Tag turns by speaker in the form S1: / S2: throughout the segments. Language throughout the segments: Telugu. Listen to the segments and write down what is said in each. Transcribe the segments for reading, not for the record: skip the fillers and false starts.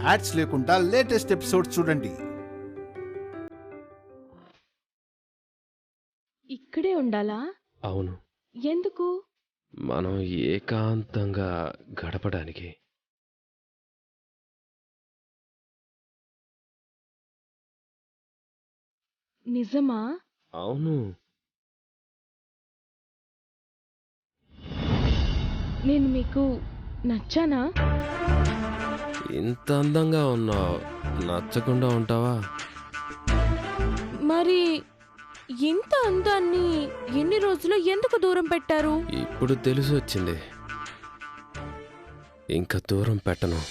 S1: యాడ్స్ లేకుండా లేటెస్ట్ ఎపిసోడ్స్ చూడండి.
S2: ఇక్కడే ఉండాలా?
S3: అవును.
S2: ఎందుకు?
S3: మనం ఏకాంతంగా గడపడానికి.
S2: నిజమా?
S3: అవును.
S2: నేను మీకు నచ్చానా?
S3: ఇంత అందంగా ఉన్నావు, నచ్చకుండా ఉంటావా?
S2: మరి ఇంత అందాన్ని ఎన్ని రోజులు ఎందుకు దూరం పెట్టారు?
S3: ఇప్పుడు తెలిసి వచ్చింది, ఇంకా దూరం పెట్టను.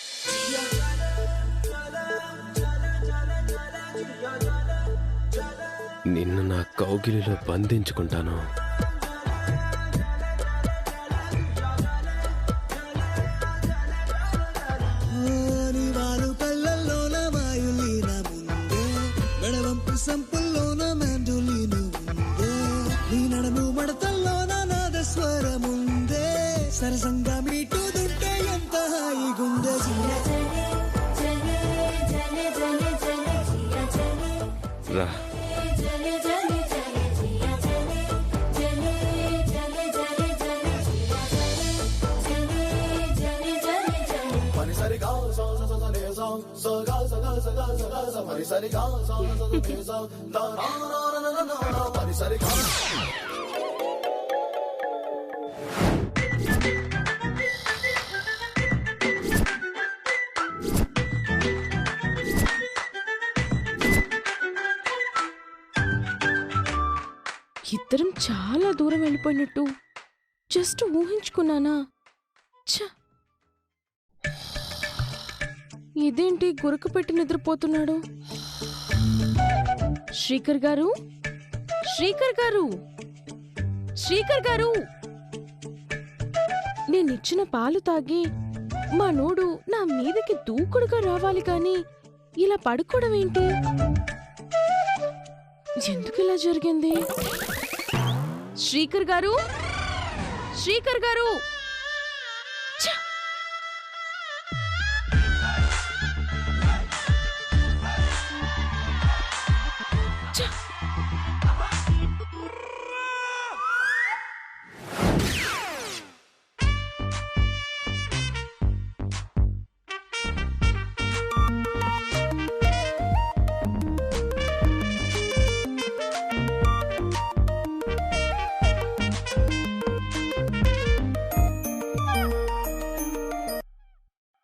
S3: నిన్ను నా కౌగిలిలో బంధించుకుంటాను.
S4: సంపుల్లోన మెండులీను ఉందే, నీ నడము మడతల్లోన నాదస్వరముందే, సరసంగా మీటుదుంటే ఎంత హాయిగుందే.
S3: రా.
S2: ఇద్దరం చాలా దూరం వెళ్ళిపోయినట్టు జస్ట్ ఊహించుకున్నానా? ఇదేంటి గురక పెట్టి నిద్రపోతున్నాడు? శ్రీకర్ గారు, శ్రీకర్ గారు, శ్రీకర్ గారు! నేనిచ్చిన పాలు తాగి మా నోడు నా మీదకి దూకుడుగా రావాలి కాని ఇలా పడుకోవడం ఏంటి? ఎందుకు ఇలా జరిగింది? శ్రీకర్ గారు, శ్రీకర్ గారు!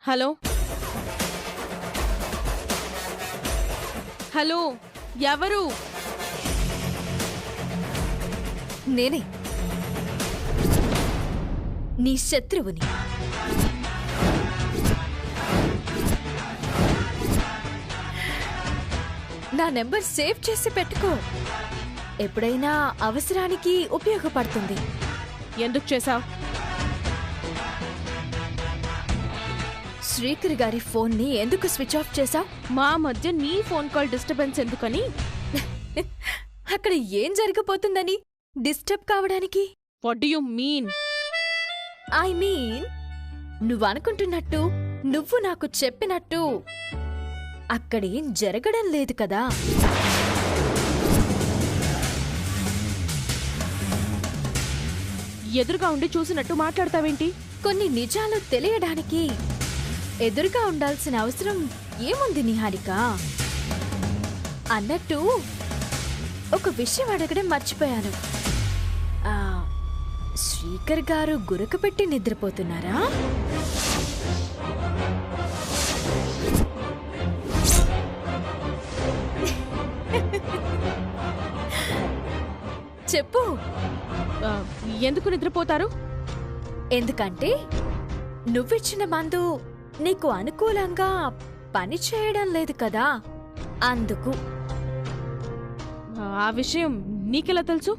S2: హలో హలో, ఎవరు?
S5: నేనే, నీ శత్రువుని. నా నెంబర్ సేవ్ చేసి పెట్టుకో, ఎప్పుడైనా అవసరానికి ఉపయోగపడుతుంది.
S2: ఎందుకు చేశావు?
S5: శ్రీకర్ గారి ఫోన్ని ఎందుకు స్విచ్ ఆఫ్ చేశావు?
S2: మా మధ్య నీ ఫోన్ కాల్ డిస్టర్బెన్స్ ఎందుకని?
S5: అక్కడ ఏం జరగబోతుందని డిస్టర్బ్ కావడానికి?
S2: What do you mean?
S5: I mean, నువ్వనుకుంటున్నట్టు, నువ్వు నాకు చెప్పినట్టు అక్కడేం జరగడం లేదు కదా.
S2: ఎదురుగా ఉండి చూసినట్టు మాట్లాడతావేంటి?
S5: కొన్ని నిజాలు తెలియడానికి ఎదురుగా ఉండాల్సిన అవసరం ఏముంది నిహారిక? అన్నట్టు ఒక విషయం అడగడం మర్చిపోయాను. శ్రీకర్ గారు గురక పెట్టి నిద్రపోతున్నారా? చెప్పు.
S2: ఎందుకు నిద్రపోతారు?
S5: ఎందుకంటే నువ్విచ్చిన మందు నీకు అనుకూలంగా పని చేయడం లేదు కదా, అందుకు.
S2: ఆ విషయం నీకెలా తెలుసు?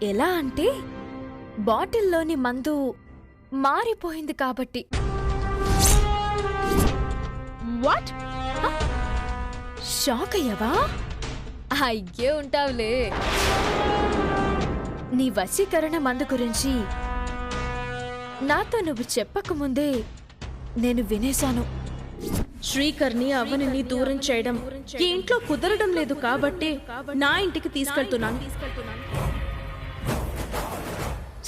S5: ఎలా అంటే, బాటిల్లోని మందు మారిపోయింది కాబట్టి.
S2: వాట్?
S5: షాక్ అయ్యావా? అయ్యే ఉంటావులే. నీ వశీకరణ మందు గురించి నాతో నువ్వు చెప్పకముందే నేను వినేశాను.
S2: శ్రీకర్ని అవనిని దూరం చేయడం ఈ ఇంట్లో కుదరడం లేదు కాబట్టి నా ఇంటికి తీసుకెళ్తున్నాను.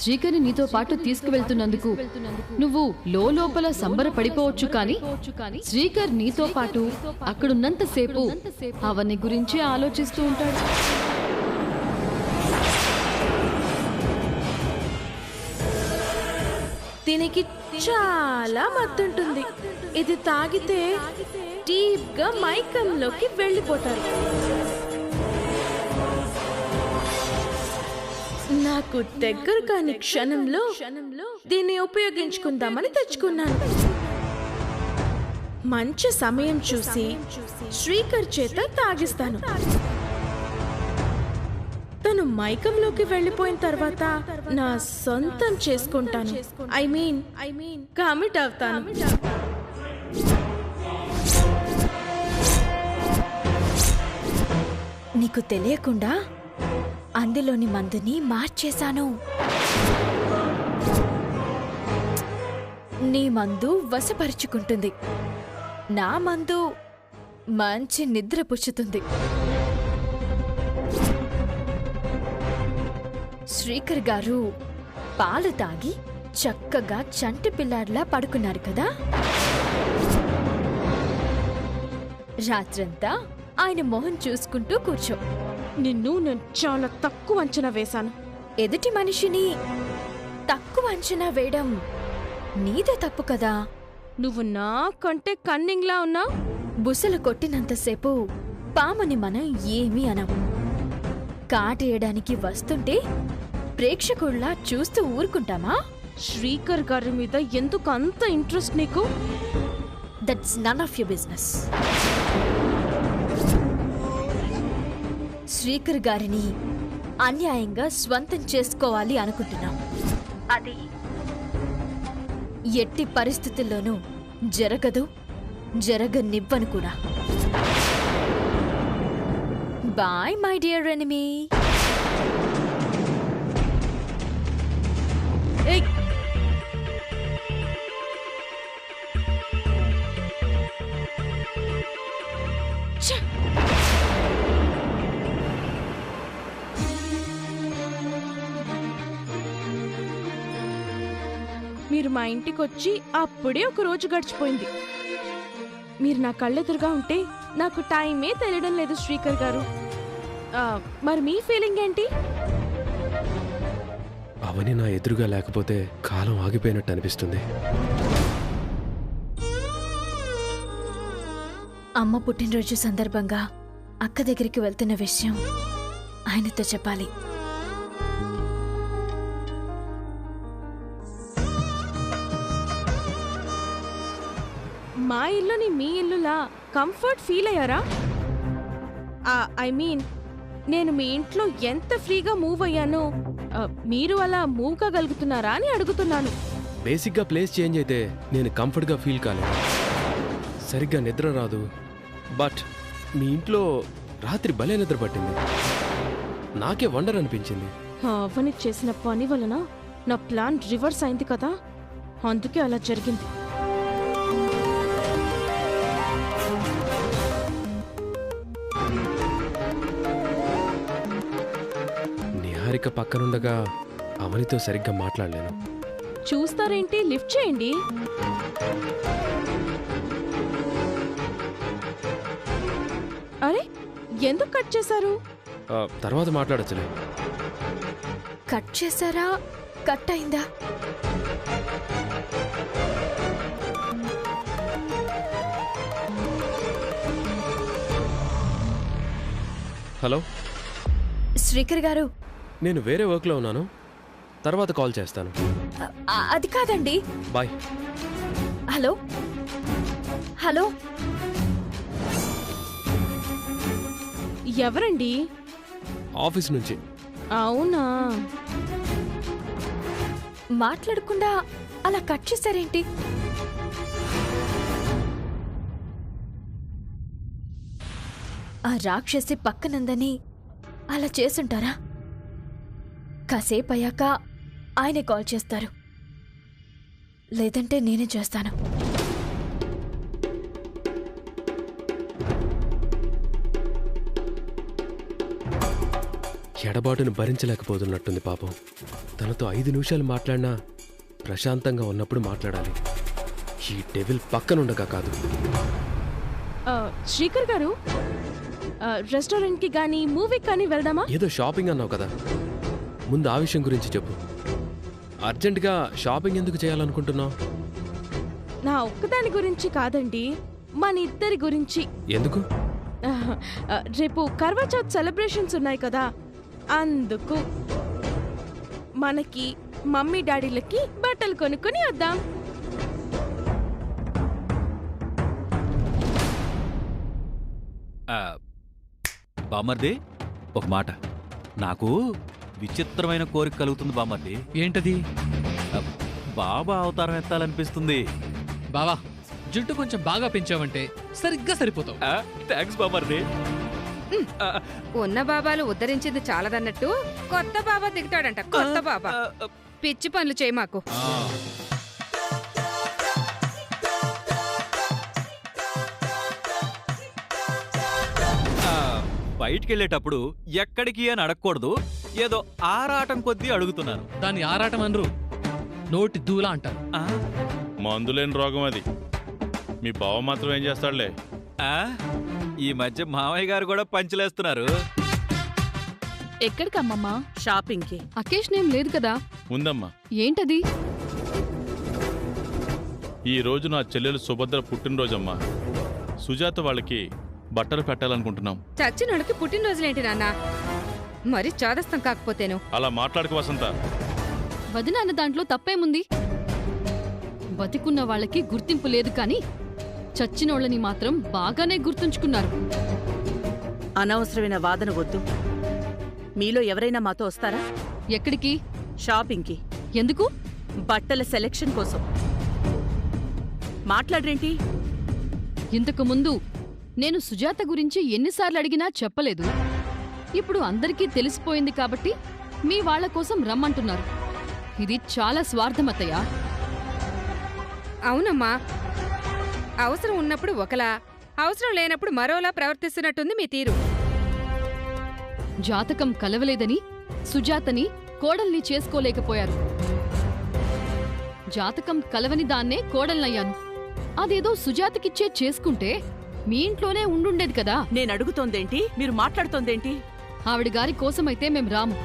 S6: శ్రీకర్ని నీతో పాటు తీసుకువెళ్తున్నందుకు నువ్వు లోపల సంబరపడిపోవచ్చు కానీ శ్రీకర్ నీతో పాటు అక్కడున్నంతసేపు అవని గురించి ఆలోచిస్తూ ఉంటాడు.
S2: దీనికి చాలా మత్తుంటుంది. ఇది తాగితే డీప్ గా మైకంలోకి వెళ్ళిపోతారు. నాకు దగ్గర కాని క్షణంలో దీన్ని ఉపయోగించుకుందామని తెచ్చుకున్నాను. మంచి సమయం చూసి శ్రీకర్ చేత తాగిస్తాను. తను మైకంలోకి వెళ్ళిపోయిన తర్వాత నా సొంతం చేసుకుంటాను. ఐ మీన్ కమిట్ అవుతాను.
S5: నీకు తెలియకుండా అందులోని మందుని మార్చేశాను. నీ మందు వశపరుచుకుంటుంది, నా మందు మంచి నిద్ర పుచ్చుతుంది. శ్రీకర్ గారు పాలు తాగి చక్కగా చంటి పిల్లాడిలా పడుకున్నారు కదా. రాత్రంతా ఆయన మొహం చూసుకుంటూ కూర్చో.
S2: నిన్ను నేను చాలా తక్కువ అంచనా వేశాను.
S5: ఎదుటి మనిషిని తక్కువ అంచనా వేయడం నీదే తప్పు కదా.
S2: నువ్వు నాకంటే కన్నింగ్లా ఉన్నావు.
S5: బుసలు కొట్టినంతసేపు పాముని మనం ఏమీ అనం. కాటేయడానికి వస్తుంటే ప్రేక్షకుల్లా చూస్తూ ఊరుకుంటామా?
S2: శ్రీకర్ గారి మీద ఎందుకు అంత ఇంట్రెస్ట్ నీకు?
S5: That's none of your business. Srikar గారిని అన్యాయంగా స్వంతం చేసుకోవాలి అనుకుంటున్నాం. అది ఎట్టి పరిస్థితుల్లోనూ జరగదు, జరగనివ్వను కూడా. Bye my dear enemy.
S2: మీరు మా ఇంటికొచ్చి అప్పుడే ఒక రోజు గడిచిపోయింది. మీరు నా కళ్ళెదురుగా ఉంటే నాకు టైమే తెలియడం లేదు శ్రీకర్ గారు. మరి మీ ఫీలింగ్ ఏంటి?
S3: అవని నా ఎదురుగా లేకపోతే కాలం ఆగిపోయినట్టు అనిపిస్తుంది.
S5: అమ్మ పుట్టినరోజు సందర్భంగా అక్క దగ్గరికి వెళ్తున్న విషయం ఆయనతో చెప్పాలి.
S2: మా ఇల్లుని మీ ఇల్లులా కంఫర్ట్ ఫీల్ అయ్యారా? ఐ మీన్ నేను మీ ఇంట్లో ఎంత ఫ్రీగా మూవ్ అయ్యానో మీరు అలా మూవ్ కాగలుగుతున్నారా అని అడుగుతున్నాను.
S3: బేసిక్గా ప్లేస్ చేంజ్ అయితే నేను కంఫర్ట్గా ఫీల్ కాలేదు. సరిగ్గా నిద్ర రాదు. బట్ మీ ఇంట్లో రాత్రి భలే నిద్ర పట్టింది. నాకే వండర్ అనిపించింది.
S2: అవని చేసిన పని వలన నా ప్లాన్ రివర్స్ అయింది కదా, అందుకే అలా జరిగింది.
S3: నిహారిక పక్కనుండగా అవనితో సరిగ్గా మాట్లాడలేను.
S2: చూస్తారేంటి, లిఫ్ట్ చేయండి. అరే ఎందుకు కట్ చేశారు?
S3: తర్వాత మాట్లాడచ్చులే.
S5: కట్ చేశారా? కట్ అయిందా?
S3: హలో
S5: శ్రీకర్ గారు,
S3: నేను వేరే వర్క్లో ఉన్నాను, తర్వాత కాల్ చేస్తాను.
S5: అది కాదండి.
S3: బాయ్.
S5: హలో హలో,
S2: ఎవరండి?
S3: ఆఫీస్ నుంచి.
S2: అవునా,
S5: మాట్లాడకుండా అలా కట్ చేశారేంటి? ఆ రాక్షసి పక్కనుందని అలా చేసుంటారా? కాసేపు అయ్యాక ఆయనే కాల్ చేస్తారు, లేదంటే నేనే చేస్తాను.
S3: ఎడబాటును భరించలేకపోతున్నట్టుంది పాపం. తనతో 5 నిమిషాలు మాట్లాడినా ప్రశాంతంగా ఉన్నప్పుడు మాట్లాడాలి. ఈ డెవిల్ పక్కనుండగా కాదు.
S2: శ్రీకర్ గారు, రెస్టారెంట్కి కానీ మూవీకి కానీ వెళ్దామా?
S3: ఏదో షాపింగ్ అన్నావు కదా, ముందు ఆ విషయం గురించి చెప్పు. అర్జెంటుగా షాపింగ్ ఎందుకు చేయాలనుకుంటున్నావు?
S2: నా ఒక్కదాని గురించి కాదండి, మన ఇద్దరి గురించి.
S3: ఎందుకు?
S2: రేపు కర్వా చౌత్ సెలబ్రేషన్స్ ఉన్నాయి కదా, అందుకు. మనకి మమ్మీ డాడీలకి బట్టలు కొనుక్కొని వద్దాం.
S7: బామర్ది, ఒక మాట. నాకు విచిత్రమైన కోరిక కలుగుతుంది బామర్ది.
S8: ఏంటది?
S7: బాబా అవతారం ఎత్తాలనిపిస్తుంది.
S8: బావా, జుట్టు కొంచెం బాగా పెంచావంటే సరిగ్గా సరిపోతావు.
S7: థ్యాంక్స్ బామర్ది.
S9: ఉన్న బాబాలు ఉద్ధరించింది చాలదన్నట్టు కొత్త బాబా దిగుతాడంట. కొత్త బాబా పిచ్చి పనులు చేయి మాకు.
S7: బయటికెళ్ళేటప్పుడు ఎక్కడికి అని అడగకూడదు, ఏదో ఆరాటం కొద్దీ అడుగుతున్నాను.
S8: దాన్ని ఆరాటం అనరు, నోటి దూలా అంటారు.
S10: మందులేని రోగం అది. మీ బావ మాత్రం ఏం చేస్తాడులే.
S7: ఈ మధ్య మామయ్య గారు కూడా పంచులేస్తున్నారు.
S6: ఎక్కడికమ్మమ్మా?
S9: షాపింగ్ కి.
S6: అకేషన్ ఏం లేదు కదా?
S10: ఉందమ్మా.
S6: ఏంటది?
S10: ఈ రోజు నా చెల్లెలు సుభద్ర పుట్టినరోజమ్మా. సుజాత వాళ్ళకి బట్టలు పెట్టాలనుకుంటున్నాం.
S9: చచ్చినోళ్ళకి పుట్టినరోజులేంటి నాన్న? మరి చాదస్తం కాకపోతేను.
S10: అలా మాట్లాడక వసంత.
S6: వదిన అన్న దాంట్లో తప్పేముంది? బతికున్న వాళ్ళకి గుర్తింపు లేదు కానీ చచ్చినోళ్ళని మాత్రం బాగానే గుర్తుంచుకున్నారు.
S11: అనవసరమైన వాదన వద్దు. మీలో ఎవరైనా మాతో వస్తారా?
S6: ఎక్కడికి?
S11: షాపింగ్కి.
S6: ఎందుకు?
S11: బట్టల సెలెక్షన్ కోసం. మాట్లాడరేంటి?
S6: ఇంతకు ముందు నేను సుజాత గురించి ఎన్నిసార్లు అడిగినా చెప్పలేదు. ఇప్పుడు అందరికీ తెలిసిపోయింది కాబట్టి మీ వాళ్ల కోసం రమ్మంటున్నారు. ఇది చాలా స్వార్థమతయా.
S9: అవునమ్మా, అవసరం ఉన్నప్పుడు ఒకలా, అవసరం లేనప్పుడు మరోలా ప్రవర్తిస్తున్నట్టుంది మీ తీరు.
S6: జాతకం కలవలేదని సుజాతని కోడల్ని చేసుకోలేకపోయారు. జాతకం కలవని దాన్నే కోడల్నయ్యాను. అదేదో సుజాతకిచ్చే చేసుకుంటే మీ ఇంట్లోనే ఉండుండేది కదా.
S11: నేను అడుగుతోందేంటి, మీరు మాట్లాడుతోందేంటి?
S6: ఆవిడ గారి కోసమైతే మేం రాము.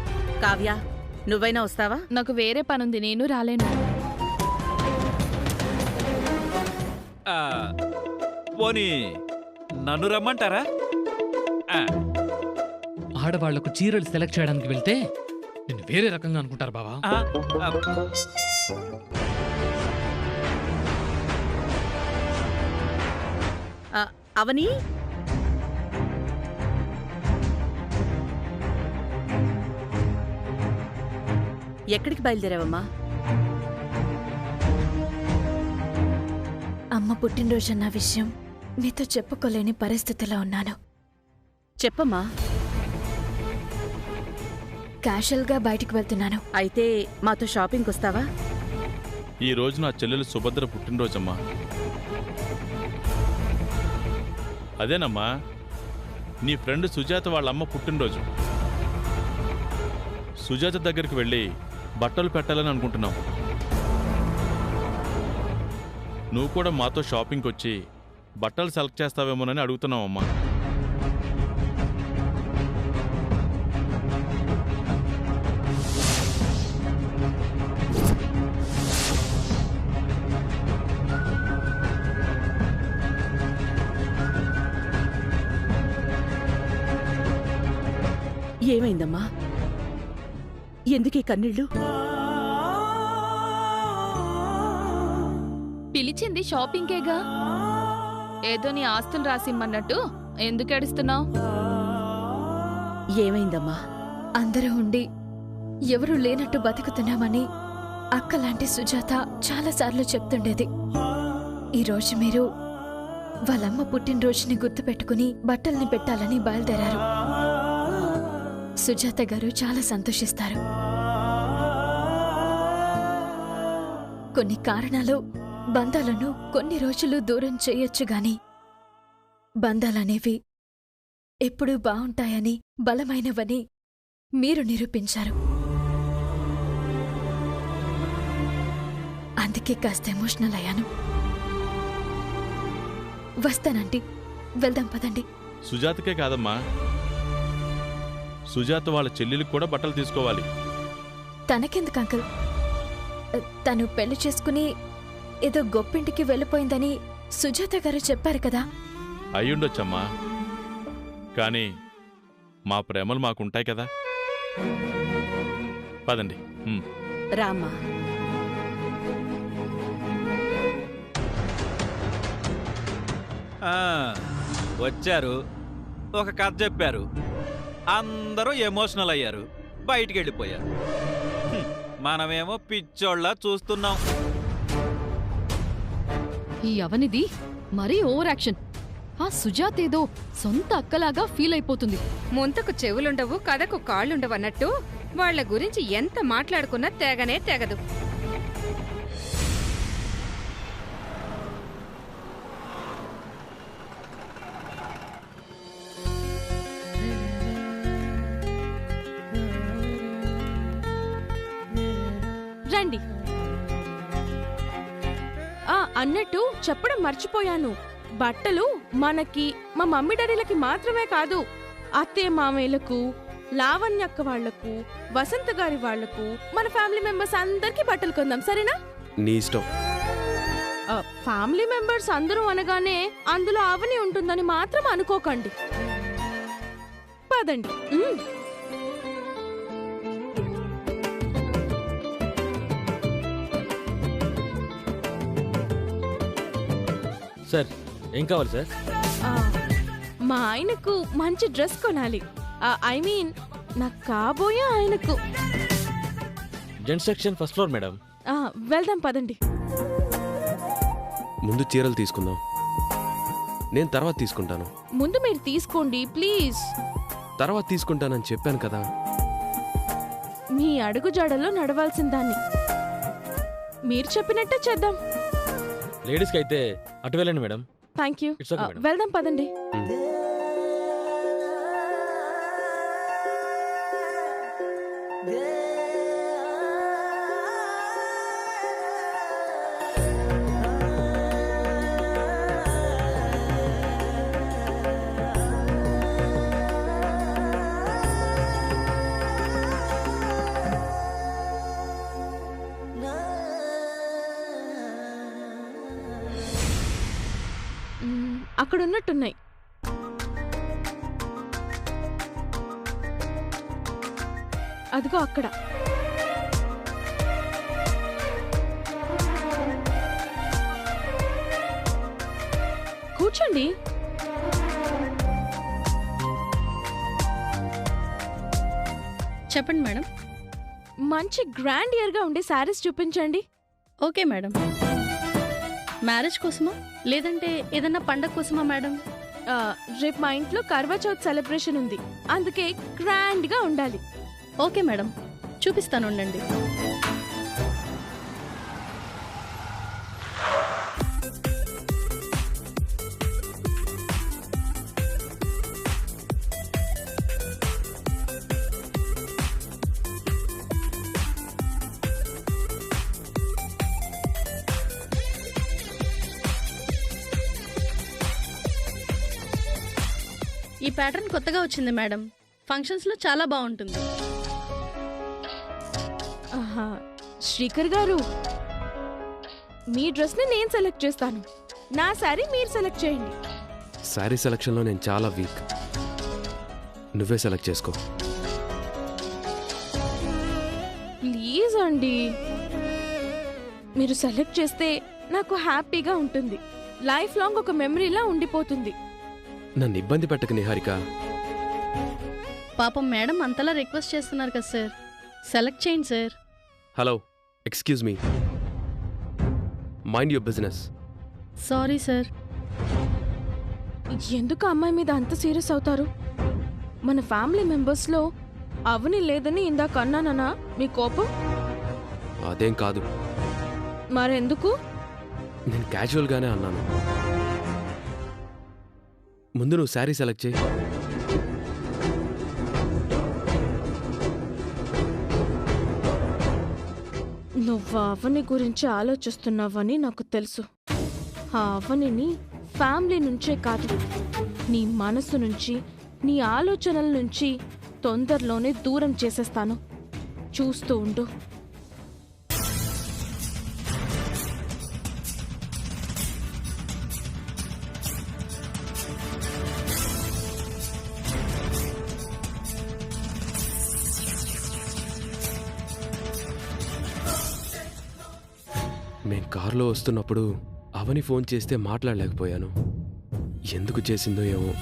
S11: కావ్య, నువ్వైనా వస్తావా?
S2: నాకు వేరే పనుంది, నేను రాలేను.
S7: పోనీ నన్ను రమ్మంటారా?
S8: ఆడవాళ్లకు చీరలు సెలెక్ట్ చేయడానికి వెళ్తే నేను వేరే రకంగా అనుకుంటారు బావా.
S11: అవని, ఎక్కడికి బయలుదేరావమ్మా?
S5: అమ్మ పుట్టినరోజన్న విషయం మీతో చెప్పుకోలేని పరిస్థితిలో ఉన్నాను.
S11: చెప్పమ్మా.
S5: క్యాషువల్గా బయటికి వెళ్తున్నాను.
S11: అయితే మాతో షాపింగ్కి వస్తావా?
S10: ఈ రోజు నా చెల్లెలు సుభద్ర పుట్టినరోజమ్మా. అదేనమ్మా, నీ ఫ్రెండ్ సుజాత వాళ్ళమ్మ పుట్టినరోజు. సుజాత దగ్గరికి వెళ్ళి బట్టలు పెట్టాలని అనుకుంటున్నాం. నువ్వు కూడా మాతో షాపింగ్కి వచ్చి బట్టలు సెలెక్ట్ చేస్తావేమోనని అడుగుతున్నావమ్మా.
S11: ఏమైందమ్మా? ఎందుకీ కన్నీళ్ళు?
S2: పిలిచింది షాపింగ్కేగా. ఏదో నీ ఆస్తులు రాసిమ్మన్నట్టు ఎందుకు ఏడుస్తున్నావు?
S11: ఏమైందమ్మా?
S5: అందరూ ఉండి ఎవరూ లేనట్టు బతుకుతున్నామని అక్కలాంటి సుజాత చాలాసార్లు చెప్తుండేది. ఈరోజు మీరు వాళ్ళమ్మ పుట్టినరోజుని గుర్తుపెట్టుకుని బట్టల్ని పెట్టాలని బయలుదేరారు. సుజాత గారు చాలా సంతోషిస్తారు. కొన్ని కారణాలు బంధాలను కొన్ని రోజులు దూరం చేయొచ్చు గాని బంధాలనేవి ఎప్పుడూ బావుంటాయని, బలమైనవని మీరు నిరూపించారు. అందుకే కాస్త ఎమోషనల్ అయ్యాను. వస్తానంటీ, వెళ్దాం పదండి.
S10: సుజాతకే కాదమ్మా, సుజాత వాళ్ళ చెల్లెలకు కూడా బట్టలు తీసుకోవాలి.
S5: తనకెందుకు అంకుల్? తను పెళ్లి చేసుకుని ఏదో గొప్పింటికి వెళ్ళిపోయిందని సుజాత గారు చెప్పారు కదా.
S10: అయ్యుండొచ్చమ్మా, కానీ మా ప్రేమలు మాకుంటాయి కదా. పదండి.
S11: రామ్మా.
S7: వచ్చారు, ఒక కథ చెప్పారు, అందరూ ఎమోషనల్ అయ్యారు, బయటికి వెళ్ళిపోయారు. మనమేమో పిచ్చోళ్ళ చూస్తున్నాం.
S6: ఈ అవనిది మరీ ఓవర్ యాక్షన్. ఆ సుజాత ఏదో సొంత అక్కలాగా ఫీల్ అయిపోతుంది.
S9: ముంతకు చెవులుండవు, కథకు కాళ్ళుండవన్నట్టు వాళ్ల గురించి ఎంత మాట్లాడుకున్నా తెగనే తెగదు.
S2: రండి. అన్నట్టు చెప్పడం మర్చిపోయాను, బట్టలు మనకి, మా మమ్మీ డాడీలకి మాత్రమే కాదు, అత్తయ్య మామయ్యలకు, లావణ్యక్క వాళ్లకు, వసంత గారి వాళ్లకు, మన ఫ్యామిలీ మెంబర్స్ అందరికి బట్టలు కొందాం, సరేనా?
S3: నీ ఇష్టం.
S2: ఫ్యామిలీ మెంబర్స్ అందరూ అనగానే అందులో అవని ఉంటుందని మాత్రం అనుకోకండి. పదండి.
S12: సార్, ఏం కావాలి సార్?
S2: మా ఆయనకు మంచి డ్రెస్ కొనాలి. ఐ మీన్ నాకు కాబోయే ఆయనకు.
S12: Gents section first floor madam.
S2: వెళ్దాం పదండి.
S3: ముందు చీరలు తీసుకుందాం, నేను తర్వాత తీసుకుంటాను.
S2: ముందు మీరు తీసుకోండి ప్లీజ్.
S3: తర్వాత తీసుకుంటానని చెప్పాను కదా.
S2: మీ అడుగు జాడలో నడవాల్సిన దాన్ని. మీరు చెప్పినట్టే చేద్దాం.
S12: లేడీస్కి అయితే అటు వెళ్ళండి madam.
S2: Thank you.
S12: It's okay, madam.
S2: వెళ్దాం పదండి. అక్కడ ఉన్నట్టున్నాయి. అదిగో అక్కడ. కూర్చోండి.
S13: చెప్పండి మేడం.
S2: మంచి గ్రాండ్ ఇయర్ గా ఉండే శారీస్ చూపించండి.
S13: Okay madam. మ్యారేజ్ కోసమా లేదంటే ఏదన్నా పండగ కోసమా మేడం?
S2: రేపు మా ఇంట్లో కర్వా చౌత్ సెలబ్రేషన్ ఉంది, అందుకే గ్రాండ్ గా ఉండాలి.
S13: ఓకే మేడం, చూపిస్తాను ఉండండి. ఈ ప్యాటర్న్ కొత్తగా వచ్చింది మేడం, ఫంక్షన్స్లో చాలా బాగుంటుంది.
S2: శ్రీకర్ గారు, మీ డ్రెస్ని నేను సెలెక్ట్ చేస్తాను, నా శారీ మీరు సెలెక్ట్ చేయండి.
S3: శారీ సెలక్షన్లో నేను చాలా వీక్, నువ్వే సెలెక్ట్ చేసుకో.
S2: ప్లీజ్ అండి, మీరు సెలెక్ట్ చేస్తే నాకు హ్యాపీగా ఉంటుంది, లైఫ్ లాంగ్ ఒక మెమరీలా ఉండిపోతుంది.
S3: నన్ను ఇబ్బంది పెట్టక నిహారిక.
S13: పాపం మేడం అంతలా రిక్వెస్ట్ చేస్తున్నారు కదా సార్, సెలెక్ట్ చేయండి sir.
S3: Hello, excuse me, mind your business.
S13: Sorry sir.
S2: ఎందుకు అమ్మాయి మీద అంత సీరియస్ అవుతారు? మన ఫ్యామిలీ మెంబర్స్లో అవని లేదని ఇందాక అన్నానన్నా మీ కోపం?
S3: అదేం కాదు.
S2: మరెందుకు?
S3: నేను క్యాజువల్గానే అన్నాను. ముందు నువ్వు శారీ సెలెక్ట్ చేయి.
S2: నువ్వు అవని గురించి ఆలోచిస్తున్నావని నాకు తెలుసు. ఆ అవనిని ఫ్యామిలీ నుంచే కాదు, నీ మనసు నుంచి, నీ ఆలోచనల నుంచి తొందరలోనే దూరం చేసేస్తాను. చూస్తూ ఉండు.
S3: మేం కారులో వస్తున్నప్పుడు అవని ఫోన్ చేస్తే మాట్లాడలేకపోయాను. ఎందుకు చేసిందో ఏమో.